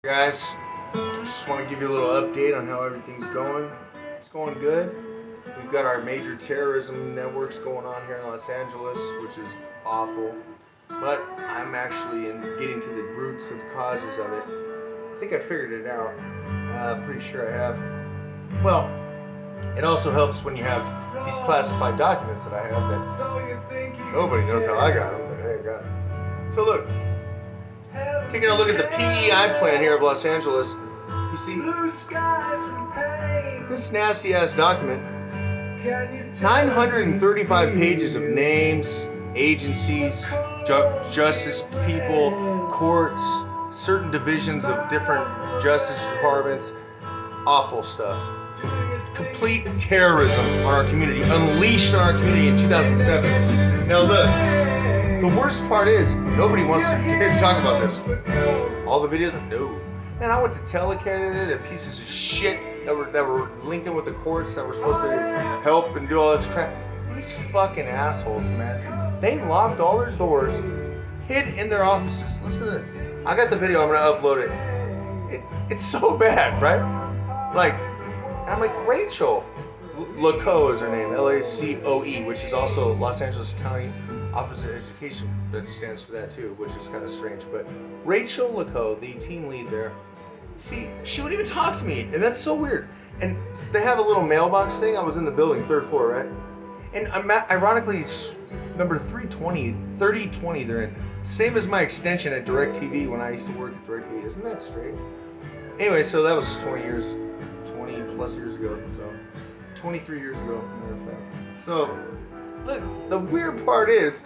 Guys, just want to give you a little update on how everything's going. It's going good. We've got our major terrorism networks going on here in Los Angeles, which is awful. But I'm actually getting to the roots of causes of it. I think I figured it out. Pretty sure I have. Well, it also helps when you have these classified documents that I have that nobody knows how I got them, but hey, I got them. So look. Taking a look at the PEI plan here of Los Angeles, you see this nasty ass document, 935 pages of names, agencies, justice people, courts, certain divisions of different justice departments, awful stuff. Complete terrorism on our community, unleashed on our community in 2007. Now look. The worst part is, nobody wants to talk about this. All the videos, no. Man, I went to Telecare, the pieces of shit that were linked in with the courts that were supposed to help and do all this crap. These fucking assholes, man. They locked all their doors, hid in their offices. Listen to this. I got the video, I'm gonna upload it. It's so bad, right? Like, I'm like, Rachel Lacoe is her name, Lacoe, which is also Los Angeles County Office of Education, that stands for that too, which is kind of strange. But Rachel Lacoe, the team lead there, see, she wouldn't even talk to me, and that's so weird. And they have a little mailbox thing. I was in the building, 3rd floor, right? And ironically, it's number 3020 they're in. Same as my extension at DirecTV when I used to work at DirecTV. Isn't that strange? Anyway, so that was 20 plus years ago. So 23 years ago, matter of fact. So. Look, the weird part is,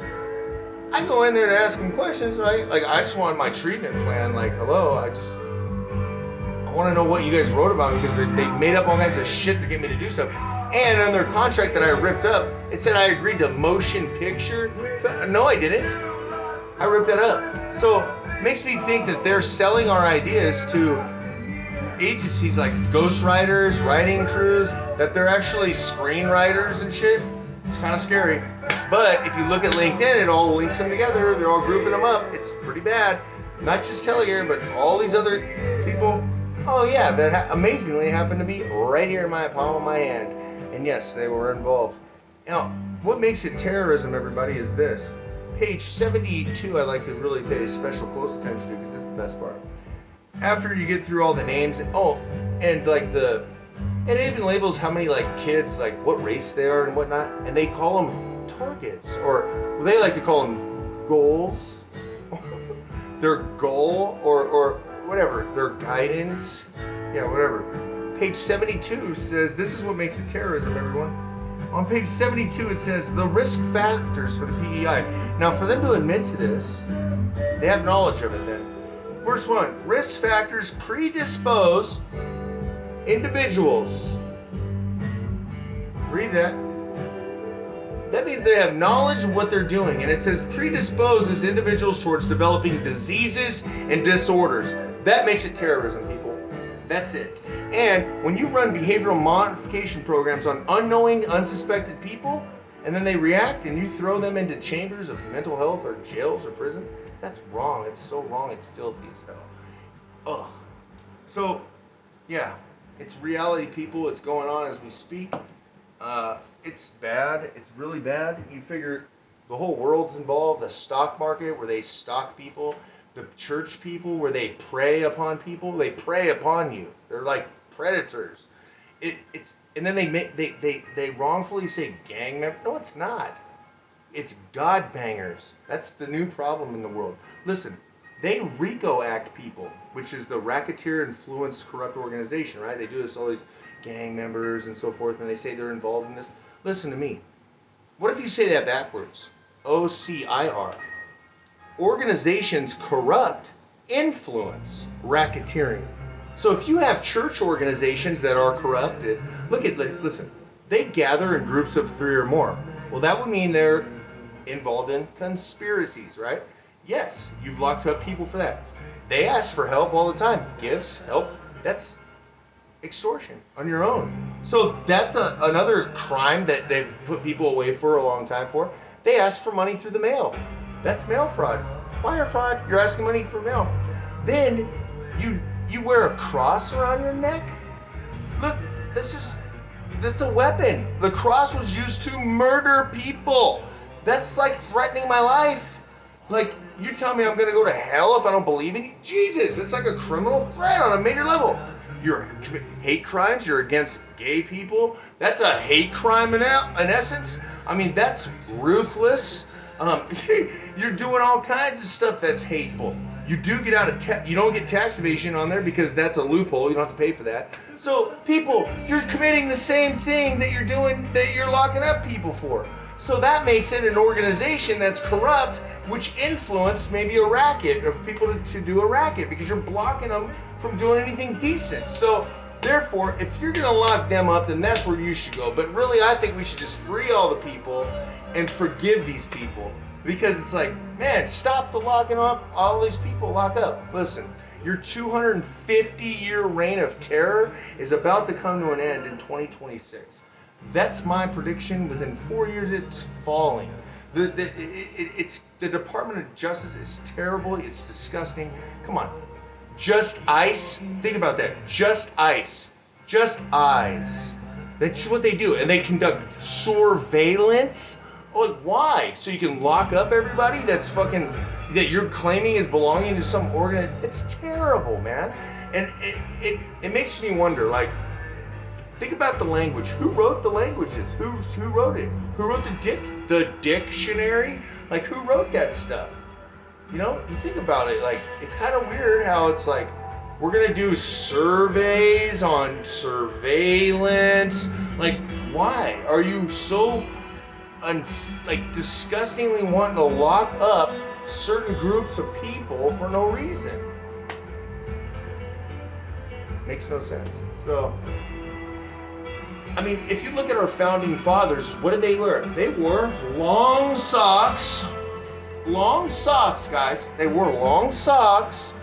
I go in there to ask them questions, right? Like, I just want my treatment plan. Like, hello, I want to know what you guys wrote about me, because they made up all kinds of shit to get me to do stuff. And on their contract that I ripped up, it said I agreed to motion picture. No, I didn't. I ripped that up. So, it makes me think that they're selling our ideas to agencies like ghostwriters, writing crews, that they're actually screenwriters and shit. It's kind of scary, but if you look at LinkedIn, it all links them together. They're all grouping them up. It's pretty bad. Not just Telegare, but all these other people. Oh yeah, that amazingly happened to be right here in my palm of my hand. And yes, they were involved. Now, what makes it terrorism, everybody, is this. Page 72, I like to really pay special close attention to, because this is the best part. After you get through all the names, and like and it even labels how many like kids, like what race they are and whatnot, and they call them targets, or they like to call them goals. Their goal, or whatever, their guidance, yeah, whatever. Page 72 says this is what makes it terrorism, everyone. On page 72 it says the risk factors for the PEI. Now for them to admit to this, they have knowledge of it then. First one, risk factors predispose individuals. Read that. That means they have knowledge of what they're doing, and it says predisposes individuals towards developing diseases and disorders. That makes it terrorism, people. That's it. And when you run behavioral modification programs on unknowing, unsuspected people, and then they react and you throw them into chambers of mental health or jails or prisons, that's wrong. It's so wrong. It's filthy as hell. Ugh. So, yeah. It's reality, people. It's going on as we speak. It's bad. It's really bad. You figure the whole world's involved. The stock market, where they stalk people. The church people, where they prey upon people. They prey upon you. They're like predators. And then they wrongfully say gang member. No, it's not. It's God bangers. That's the new problem in the world. Listen. They RICO Act people, which is the Racketeer Influence Corrupt Organization, right? They do this to all these gang members and so forth, and they say they're involved in this. Listen to me. What if you say that backwards? OCIR. Organizations corrupt, influence, racketeering. So if you have church organizations that are corrupted, listen, they gather in groups of 3 or more. Well, that would mean they're involved in conspiracies, right? Yes, you've locked up people for that. They ask for help all the time. Gifts, help. That's extortion on your own. So that's another crime that they've put people away for a long time for. They ask for money through the mail. That's mail fraud. Wire fraud. You're asking money for mail. Then you You wear a cross around your neck? Look, that's a weapon. The cross was used to murder people. That's like threatening my life. Like, you tell me I'm gonna go to hell if I don't believe in you? Jesus, it's like a criminal threat on a major level. You're committing hate crimes, you're against gay people. That's a hate crime in essence. I mean, that's ruthless. You're doing all kinds of stuff that's hateful. You do get out of you don't get tax evasion on there because that's a loophole. You don't have to pay for that. So people, you're committing the same thing that you're locking up people for. So that makes it an organization that's corrupt, which influenced maybe a racket of people to do a racket because you're blocking them from doing anything decent. So therefore, if you're gonna lock them up, then that's where you should go. But really, I think we should just free all the people and forgive these people. Because it's like, man, stop the locking up all these people, lock up. Listen, your 250-year reign of terror is about to come to an end in 2026. That's my prediction. Within 4 years, it's falling. The Department of Justice is terrible. It's disgusting. Come on. Just ICE. Think about that. Just ICE. Just eyes. That's what they do. And they conduct surveillance. Like, why? So you can lock up everybody that's fucking, that you're claiming is belonging to some organ? It's terrible, man. And it makes me wonder, like, think about the language. Who wrote the languages? Who wrote it? Who wrote the dictionary? Like, who wrote that stuff? You know, you think about it, like, it's kind of weird how it's like, we're gonna do surveys on surveillance. Like, why? Are you so disgustingly wanting to lock up certain groups of people for no reason? Makes no sense. So, I mean, if you look at our founding fathers, what did they wear? They wore long socks. Long socks, guys. They wore long socks,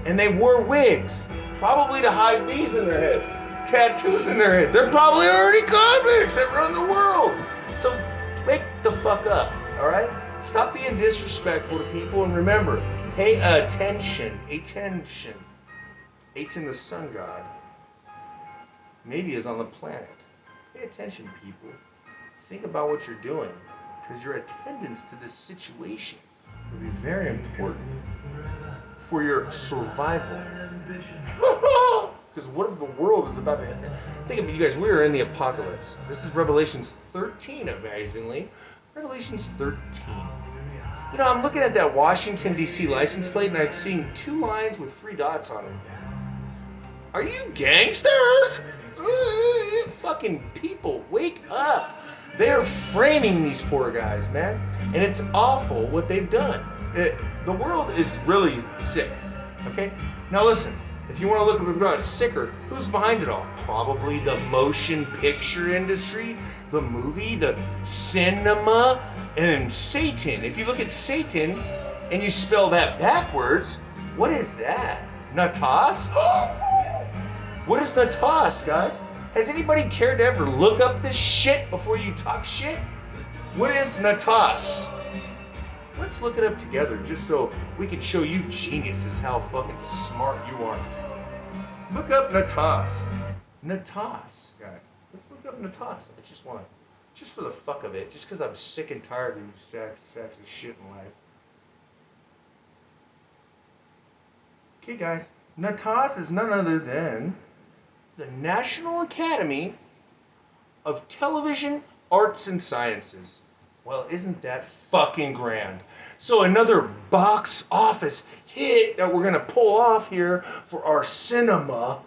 and they wore wigs, probably to hide these in their head, tattoos in their head. They're probably already convicts that run the world. So wake the fuck up, all right? Stop being disrespectful to people, and remember, pay attention. Attention. Aten, the sun god, maybe is on the planet. Pay attention, people. Think about what you're doing, because your attendance to this situation will be very important for your survival. Because what if the world is about to end? Think of it, you guys, we are in the apocalypse. This is Revelations 13, amazingly. Revelations 13. You know, I'm looking at that Washington, D.C. license plate, and I'm seeing 2 lines with 3 dots on it. Are you gangsters? Fucking people, wake up. They're framing these poor guys, man. And it's awful what they've done. The world is really sick, okay? Now listen, if you want to look about sicker, who's behind it all? Probably the motion picture industry, the movie, the cinema, and Satan. If you look at Satan and you spell that backwards, what is that? Natas? What is Natas, guys? Has anybody cared to ever look up this shit before you talk shit? What is Natas? Let's look it up together just so we can show you geniuses how fucking smart you are. Look up Natas. Natas, guys. Let's look up Natas. I just want to, just for the fuck of it, just because I'm sick and tired of you sexy shit in life. Okay, guys. Natas is none other than the National Academy of Television Arts and Sciences. Well, isn't that fucking grand? So another box office hit that we're gonna pull off here for our cinema.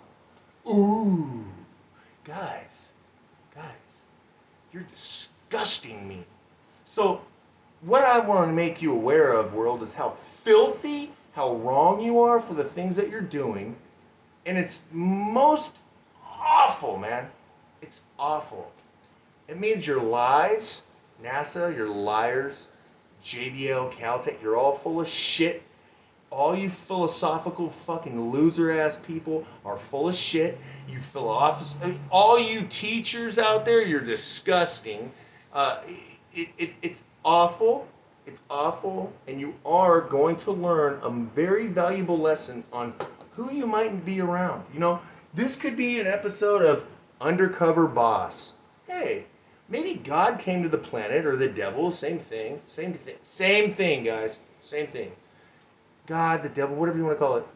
Ooh, guys, you're disgusting me. So what I want to make you aware of, world, is how filthy, how wrong you are for the things that you're doing. And it's most awful, man. It's awful. It means your lies, NASA, you're liars, JBL, Caltech, you're all full of shit. All you philosophical fucking loser-ass people are full of shit. You all you teachers out there, you're disgusting. It's awful. It's awful. And you are going to learn a very valuable lesson on who you might be around. You know, this could be an episode of Undercover Boss. Hey, maybe God came to the planet or the devil, same thing, same thing, guys, same thing. God, the devil, whatever you want to call it.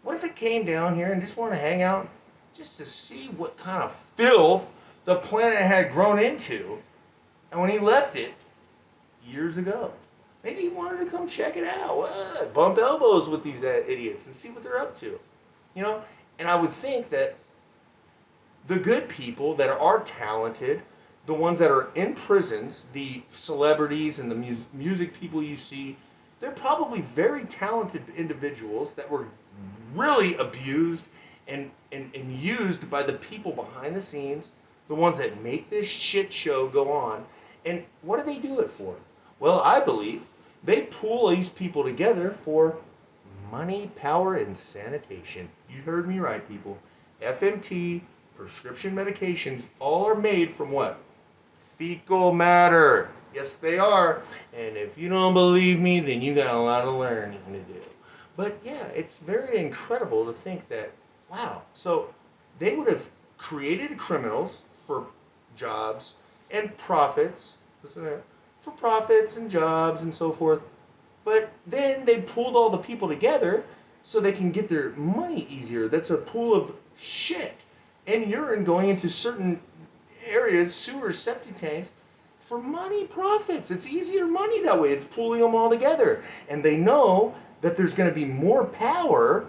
What if it came down here and just wanted to hang out just to see what kind of filth the planet had grown into? And when he left it years ago, maybe he wanted to come check it out, bump elbows with these idiots and see what they're up to. You know, and I would think that the good people that are talented, the ones that are in prisons, the celebrities and the music people you see, they're probably very talented individuals that were really abused and used by the people behind the scenes, the ones that make this shit show go on. And what do they do it for? Well, I believe they pull these people together for money, power, and sanitation. You heard me right, people. FMT, prescription medications, all are made from what? Fecal matter. Yes, they are. And if you don't believe me, then you got a lot of learning to do. But yeah, it's very incredible to think that, wow, so they would have created criminals for jobs and profits, listen to that, for profits and jobs and so forth. But then they pulled all the people together so they can get their money easier. That's a pool of shit and urine going into certain areas, sewers, septic tanks, for money profits. It's easier money that way. It's pooling them all together. And they know that there's going to be more power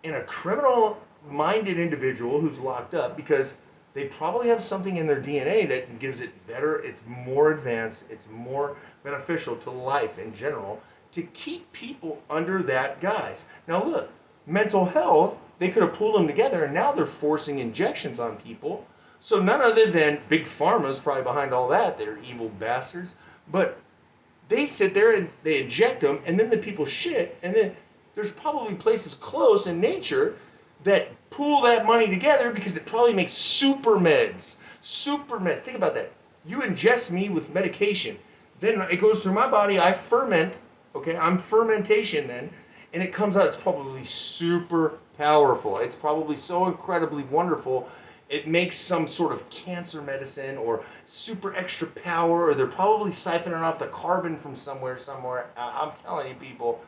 in a criminal-minded individual who's locked up because they probably have something in their DNA that gives it better, it's more advanced, it's more beneficial to life in general to keep people under that guise. Now look, mental health, they could have pulled them together and now they're forcing injections on people. So none other than Big Pharma's probably behind all that. They're evil bastards. But they sit there and they inject them and then the people shit and then there's probably places close in nature that pool that money together because it probably makes super meds. Super meds. Think about that. You ingest me with medication. Then it goes through my body. I ferment. Okay, I'm fermentation then. And it comes out. It's probably super powerful. It's probably so incredibly wonderful. It makes some sort of cancer medicine or super extra power. Or they're probably siphoning off the carbon from somewhere. I'm telling you, people.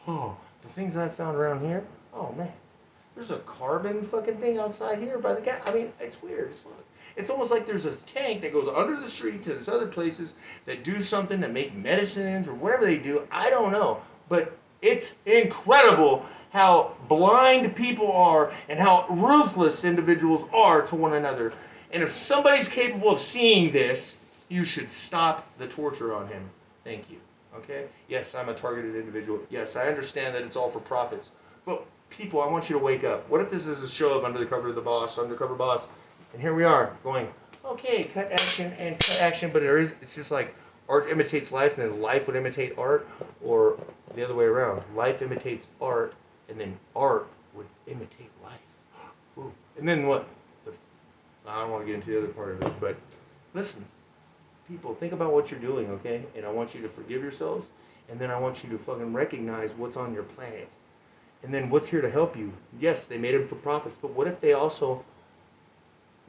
Oh, the things I found around here. Oh, man. There's a carbon fucking thing outside here by the gas. I mean, it's weird as fuck. It's almost like there's a tank that goes under the street to these other places that do something to make medicines or whatever they do. I don't know. But it's incredible how blind people are and how ruthless individuals are to one another. And if somebody's capable of seeing this, you should stop the torture on him. Thank you. Okay? Yes, I'm a targeted individual. Yes, I understand that it's all for profits. But people, I want you to wake up. What if this is a show of Undercover Boss, and here we are going, okay, cut action, but it's just like art imitates life, and then life would imitate art, or the other way around. Life imitates art, and then art would imitate life. Ooh. And then what? I don't want to get into the other part of it, but listen, people, think about what you're doing, okay? And I want you to forgive yourselves, and then I want you to fucking recognize what's on your planet. And then what's here to help you? Yes, they made it for profits, but what if they also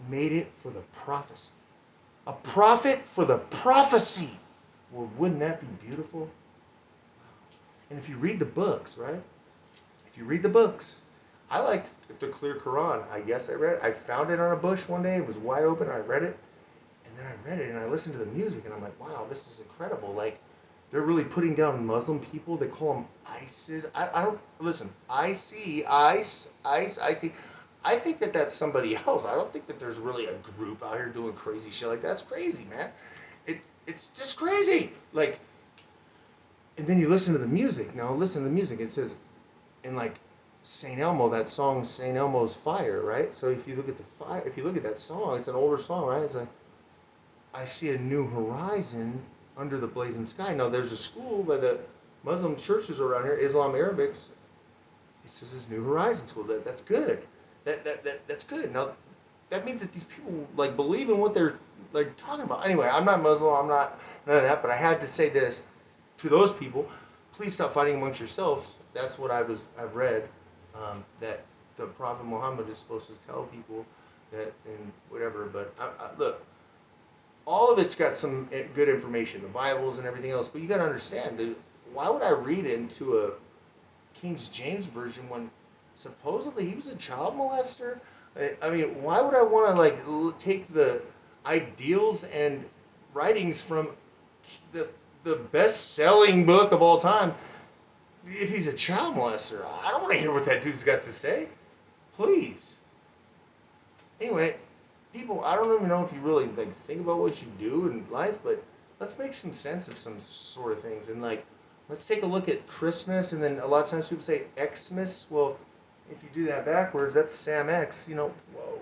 made it for the prophecy? A profit for the prophecy. Well, wouldn't that be beautiful? And if you read the books, right? If you read the books, I liked the clear Quran. I guess I read it. I found it on a bush one day. It was wide open. I read it. And then I read it and I listened to the music and I'm like, wow, this is incredible. Like, they're really putting down Muslim people. They call them ISIS. I don't, listen, I see. I think that that's somebody else. I don't think that there's really a group out here doing crazy shit like that. That's crazy, man. It's just crazy. Like, and then you listen to the music. Now listen to the music. It says, in like St. Elmo, that song St. Elmo's Fire, right? So if you look at the fire, if you look at that song, it's an older song, right? It's like, I see a new horizon under the blazing sky. Now there's a school by the Muslim churches around here, Islam Arabic. It says this New Horizon School. That's good. That's good. Now that means that these people like believe in what they're like talking about. Anyway, I'm not Muslim. I'm not none of that. But I had to say this to those people: please stop fighting amongst yourselves. That's what I've read. that the Prophet Muhammad is supposed to tell people that and whatever. But look, all of it's got some good information, the Bibles and everything else. But you got to understand, dude, why would I read into a King James version when supposedly he was a child molester? I mean, why would I want to like take the ideals and writings from the the best-selling book of all time if he's a child molester? I don't want to hear what that dude's got to say. Please. Anyway, people, I don't even know if you really like think about what you do in life, but let's make some sense of some sort of things. And like, let's take a look at Christmas, and then a lot of times people say Xmas. Well, if you do that backwards, that's Sam X. You know, whoa.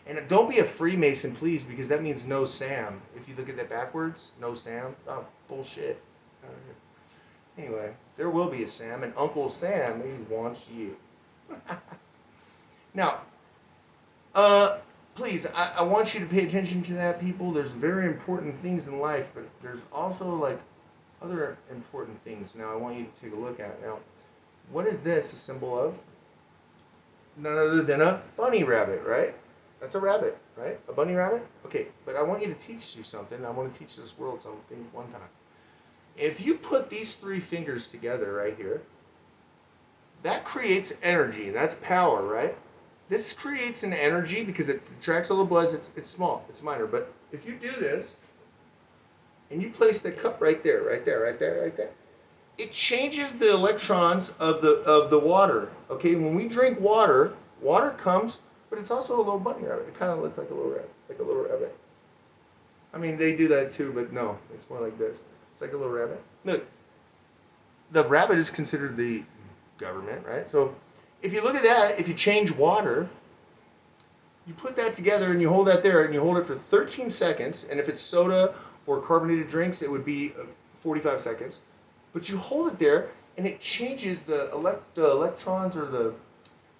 And don't be a Freemason, please, because that means no Sam. If you look at that backwards, no Sam. Oh, bullshit. Anyway, there will be a Sam, and Uncle Sam, he wants you. Now, please, I want you to pay attention to that, people. There's very important things in life, but there's also like other important things. Now, I want you to take a look at. Now, what is this a symbol of? None other than a bunny rabbit, right? That's a rabbit, right? A bunny rabbit? Okay, but I want you to teach you something. I want to teach this world something one time. If you put these three fingers together right here, that creates energy. That's power, right? This creates an energy because it attracts all the blood. It's small, it's minor. But if you do this, and you place the cup right there, right there, right there, right there, it changes the electrons of the water. Okay, when we drink water, water comes, but it's also a little bunny rabbit. It kind of looks like a little rabbit, like a little rabbit. I mean, they do that too, but no, it's more like this. It's like a little rabbit. Look, the rabbit is considered the government, right? So if you look at that, if you change water, you put that together and you hold that there and you hold it for 13 seconds. And if it's soda or carbonated drinks, it would be 45 seconds. But you hold it there and it changes the electrons or the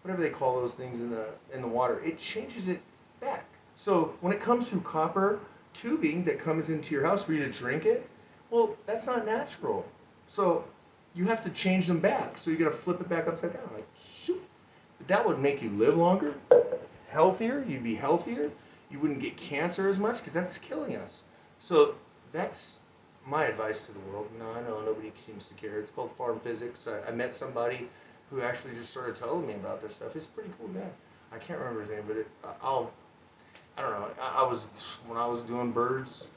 whatever they call those things in the water. It changes it back. So when it comes to copper tubing that comes into your house for you to drink it, well, that's not natural. So you have to change them back. So you got to flip it back upside down, like shoot. But that would make you live longer, healthier. You'd be healthier. You wouldn't get cancer as much because that's killing us. So that's my advice to the world. No, I know nobody seems to care. It's called farm physics. I met somebody who actually just started telling me about this stuff. It's a pretty cool guy. I can't remember his name, but I don't know. When I was doing birds,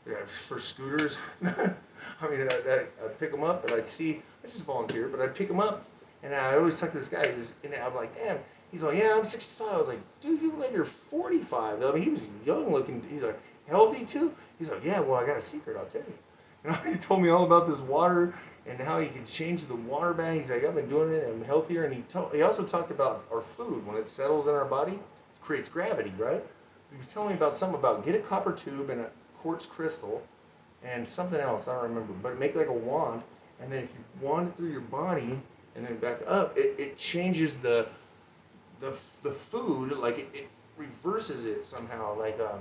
yeah, for scooters. I mean, I'd pick them up, and I just volunteer, but I'd pick them up, and I always talk to this guy, and I'm like, damn. He's like, yeah, I'm 65. I was like, dude, you look like you're 45. I mean, he was young looking. He's like, healthy too? He's like, yeah, well, I got a secret, I'll tell you. You know, he told me all about this water and how he could change the water bag. He's like, I've been doing it, and I'm healthier. And he also talked about our food. When it settles in our body, it creates gravity, right? He was telling me about something about get a copper tube and a quartz crystal and something else, I don't remember, but make like a wand, and then if you wand it through your body and then back up, it changes the food, like it reverses it somehow, like I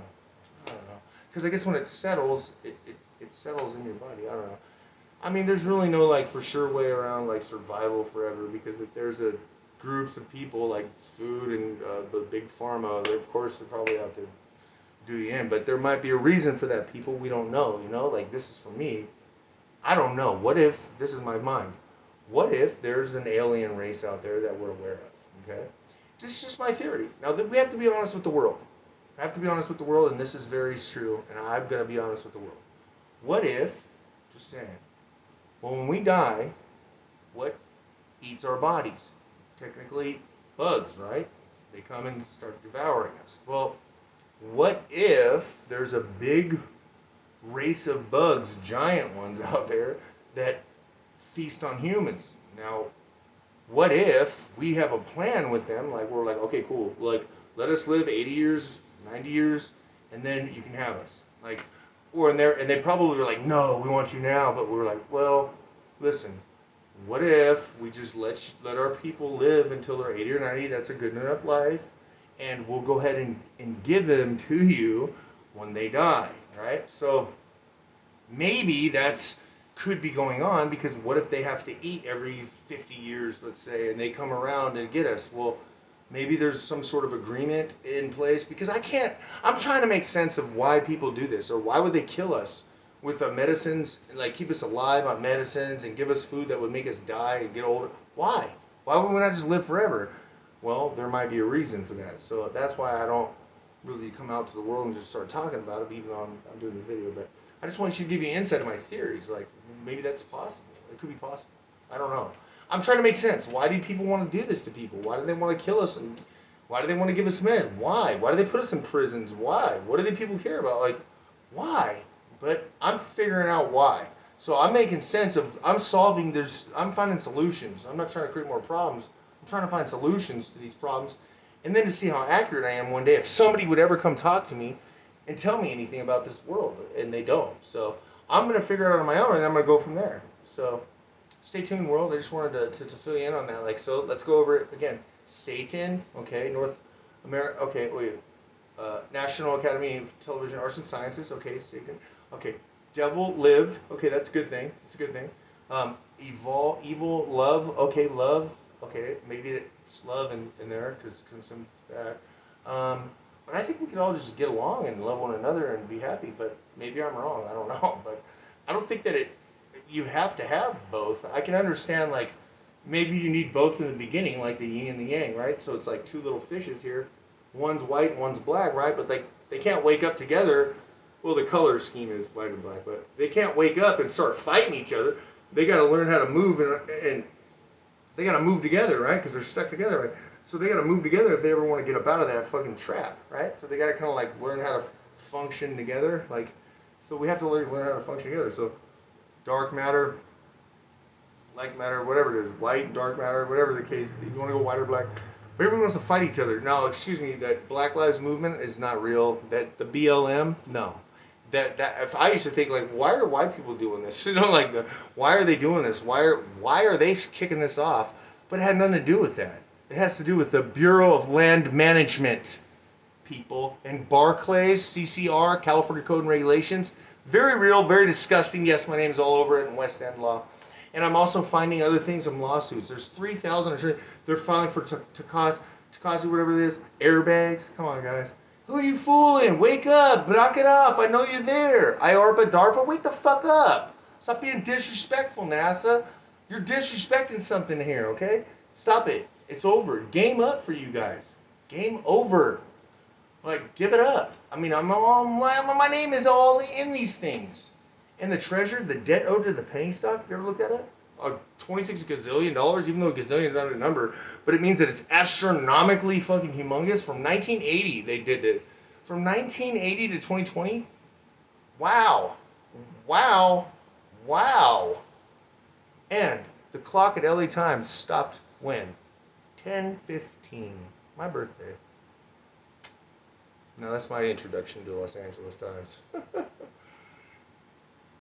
don't know, because I guess when it settles, it settles in your body. I don't know. I mean, there's really no like for sure way around like survival forever, because if there's a groups of people like food and the big pharma, they, of course, they're probably out to do the end. But there might be a reason for that, people. We don't know, you know? Like, this is for me. I don't know. What if, this is my mind, what if there's an alien race out there that we're aware of, okay? This is just my theory. Now, we have to be honest with the world. I have to be honest with the world, and this is very true, and I'm going to be honest with the world. What if, just saying, well, when we die, what eats our bodies? Technically, bugs, right? They come and start devouring us. Well, what if there's a big race of bugs, giant ones out there, that feast on humans? Now, what if we have a plan with them, like we're like, okay, cool, like let us live 80 years, 90 years, and then you can have us. Like, or and they probably were like, no, we want you now, but we were like, well, listen, what if we just let our people live until they're 80 or 90? That's a good enough life, and we'll go ahead and give them to you when they die, right? So maybe that's could be going on, because what if they have to eat every 50 years, let's say, and they come around and get us? Well, maybe there's some sort of agreement in place, because I'm trying to make sense of why people do this, or why would they kill us with the medicines, like keep us alive on medicines and give us food that would make us die and get older. Why would we not just live forever? Well, there might be a reason for that. So that's why I don't really come out to the world and just start talking about it, even though I'm doing this video. But I just want you to give you insight of my theories. Like, maybe that's possible. It could be possible. I don't know. I'm trying to make sense. Why do people want to do this to people? Why do they want to kill us? And why do they want to give us med? Why? Why do they put us in prisons? Why? What do they people care about? Like, why? But I'm figuring out why. So I'm making sense of, I'm finding solutions. I'm not trying to create more problems. I'm trying to find solutions to these problems, and then to see how accurate I am one day if somebody would ever come talk to me and tell me anything about this world, and they don't. So I'm going to figure it out on my own, and I'm going to go from there. So stay tuned, world. I just wanted to fill you in on that. Like, so let's go over it again. Satan, okay, North America, okay, wait, National Academy of Television Arts and Sciences, okay, Satan, okay, devil lived, okay, that's a good thing, it's a good thing. Evil, love, okay, maybe it's love in there, because some that. But I think we could all just get along and love one another and be happy, but maybe I'm wrong, I don't know. But I don't think that you have to have both. I can understand, like, maybe you need both in the beginning, like the yin and the yang, right? So it's like two little fishes here. One's white and one's black, right? But they can't wake up together. Well, the color scheme is white and black, but they can't wake up and start fighting each other. They got to learn how to move, and they got to move together, right? Because they're stuck together, right? So they got to move together if they ever want to get up out of that fucking trap, right? So they got to kind of like learn how to function together. Like, so we have to learn how to function together. So dark matter, light matter, whatever it is, light, dark matter, whatever the case. If you want to go white or black, but everyone wants to fight each other. Now, excuse me, that Black Lives Movement is not real. That the BLM, no. That if I used to think, like, why are white people doing this? You know, like, why are they doing this? Why are they kicking this off? But it had nothing to do with that. It has to do with the Bureau of Land Management people and Barclays, CCR, California Code and Regulations. Very real, very disgusting. Yes, my name's all over it in West End Law. And I'm also finding other things in lawsuits. There's 3,000. They're filing for Takashi, whatever it is, airbags. Come on, guys. Who are you fooling? Wake up. Knock it off. I know you're there. IARPA, DARPA, wake the fuck up. Stop being disrespectful, NASA. You're disrespecting something here, okay? Stop it. It's over. Game up for you guys. Game over. Like, give it up. I mean, my name is all in these things. And the treasure, the debt owed to the penny stock, you ever look at it? $26 gazillion, even though gazillion is not a number, but it means that it's astronomically fucking humongous. From 1980, they did it. From 1980 to 2020? Wow. Wow. Wow. And the clock at LA Times stopped when? 10:15. My birthday. Now that's my introduction to Los Angeles Times.